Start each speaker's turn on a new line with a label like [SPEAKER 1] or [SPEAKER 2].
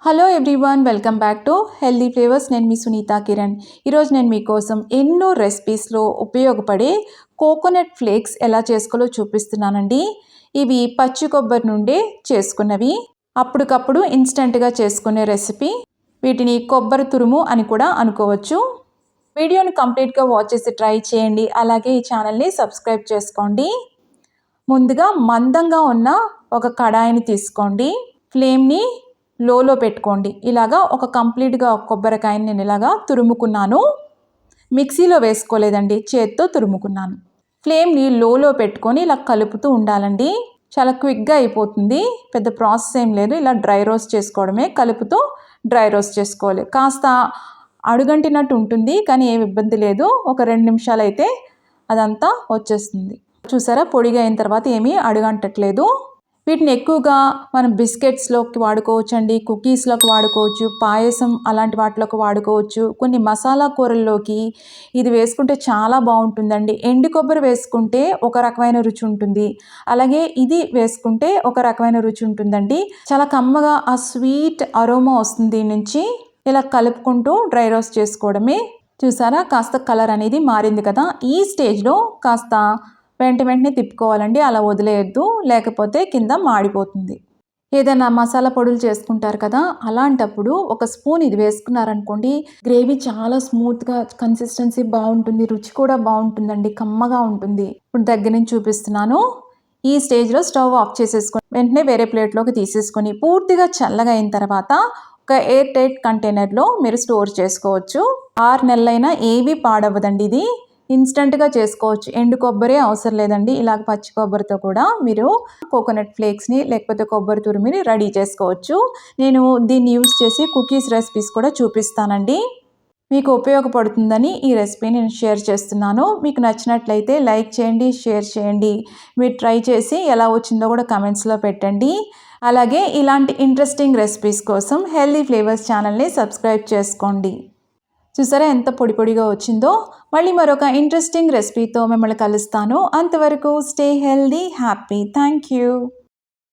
[SPEAKER 1] Hello everyone, welcome back to healthy flavours. నేను మీ సునీత కిరణ్. ఈరోజు నేను మీకోసం ఎన్నో రెసిపీస్లో ఉపయోగపడే కోకోనట్ ఫ్లేక్స్ ఎలా చేసుకోవాలో చూపిస్తున్నానండి. ఇవి పచ్చి కొబ్బరి నుండే చేసుకున్నవి, అప్పటికప్పుడు ఇన్స్టెంట్గా చేసుకునే రెసిపీ. వీటిని కొబ్బరి తురుము అని కూడా అనుకోవచ్చు. వీడియోని కంప్లీట్గా వాచ్ చేసి ట్రై చేయండి. అలాగే ఈ ఛానల్ని సబ్స్క్రైబ్ చేసుకోండి. ముందుగా మందంగా ఉన్న ఒక కడాయిని తీసుకోండి. ఫ్లేమ్ని లోలో పెట్టుకోండి. ఇలాగా ఒక కంప్లీట్గా కొబ్బరికాయని నేను ఇలాగా తురుముకున్నాను. మిక్సీలో వేసుకోలేదండి, చేత్తో తురుముకున్నాను. ఫ్లేమ్ని లోలో పెట్టుకొని ఇలా కలుపుతూ ఉండాలండి. చాలా క్విక్గా అయిపోతుంది, పెద్ద ప్రాసెస్ ఏం లేదు. ఇలా డ్రై రోస్ట్ చేసుకోవడమే, కలుపుతూ డ్రై రోస్ట్ చేసుకోవాలి. కాస్త అడుగంటినట్టు ఉంటుంది, కానీ ఏమి ఇబ్బంది లేదు. ఒక 2 నిమిషాలు అయితే అదంతా వచ్చేస్తుంది. చూసారా, పొడిగా అయిన తర్వాత ఏమీ అడుగంటట్లేదు. వీటిని ఎక్కువగా మనం బిస్కెట్స్లోకి వాడుకోవచ్చు అండి, కుకీస్లోకి వాడుకోవచ్చు, పాయసం అలాంటి వాటిలోకి వాడుకోవచ్చు. కొన్ని మసాలా కూరల్లోకి ఇది వేసుకుంటే చాలా బాగుంటుందండి. ఎండు కొబ్బరి వేసుకుంటే ఒక రకమైన రుచి ఉంటుంది, అలాగే ఇది వేసుకుంటే ఒక రకమైన రుచి ఉంటుందండి. చాలా కమ్మగా ఆ స్వీట్ అరోమా వస్తుంది దీని నుంచి. ఇలా కలుపుకుంటూ డ్రై రోస్ట్ చేసుకోవడమే. చూసారా, కాస్త కలర్ అనేది మారింది కదా. ఈ స్టేజ్లో కాస్త వెంటనే తిప్పుకోవాలండి, అలా వదిలేయద్దు, లేకపోతే కింద మాడిపోతుంది. ఏదైనా మసాలా పొడులు చేసుకుంటారు కదా, అలాంటప్పుడు ఒక స్పూన్ ఇది వేసుకున్నారనుకోండి, గ్రేవీ చాలా స్మూత్గా, కన్సిస్టెన్సీ బాగుంటుంది, రుచి కూడా బాగుంటుందండి, కమ్మగా ఉంటుంది. ఇప్పుడు దగ్గర నుంచి చూపిస్తున్నాను. ఈ స్టేజ్లో స్టవ్ ఆఫ్ చేసేసుకొని వెంటనే వేరే ప్లేట్లోకి తీసేసుకొని పూర్తిగా చల్లగా అయిన తర్వాత ఒక ఎయిర్ టైట్ కంటైనర్లో మీరు స్టోర్ చేసుకోవచ్చు. 6 నెలలైనా ఏవి పాడవ్వదండి. ఇది ఇన్స్టెంట్గా చేసుకోవచ్చు. ఎండు కొబ్బరి అవసరం లేదండి. ఇలాగ పచ్చి కొబ్బరితో కూడా మీరు కోకోనట్ ఫ్లేక్స్ని లేకపోతే కొబ్బరి తురిమిని రెడీ చేసుకోవచ్చు. నేను దీన్ని యూస్ చేసి కుకీస్ రెసిపీస్ కూడా చూపిస్తానండి. మీకు ఉపయోగపడుతుందని ఈ రెసిపీ నేను షేర్ చేస్తున్నాను. మీకు నచ్చినట్లయితే లైక్ చేయండి, షేర్ చేయండి. మీరు ట్రై చేసి ఎలా వచ్చిందో కూడా కమెంట్స్లో పెట్టండి. అలాగే ఇలాంటి ఇంట్రెస్టింగ్ రెసిపీస్ కోసం హెల్దీ ఫ్లేవర్స్ ఛానల్ని సబ్స్క్రైబ్ చేసుకోండి. చూసారా ఎంత పొడి పొడిగా వచ్చిందో. మళ్ళీ మరొక ఇంట్రెస్టింగ్ రెసిపీతో మిమ్మల్ని కలుస్తాను. అంతవరకు stay healthy, happy. Thank you.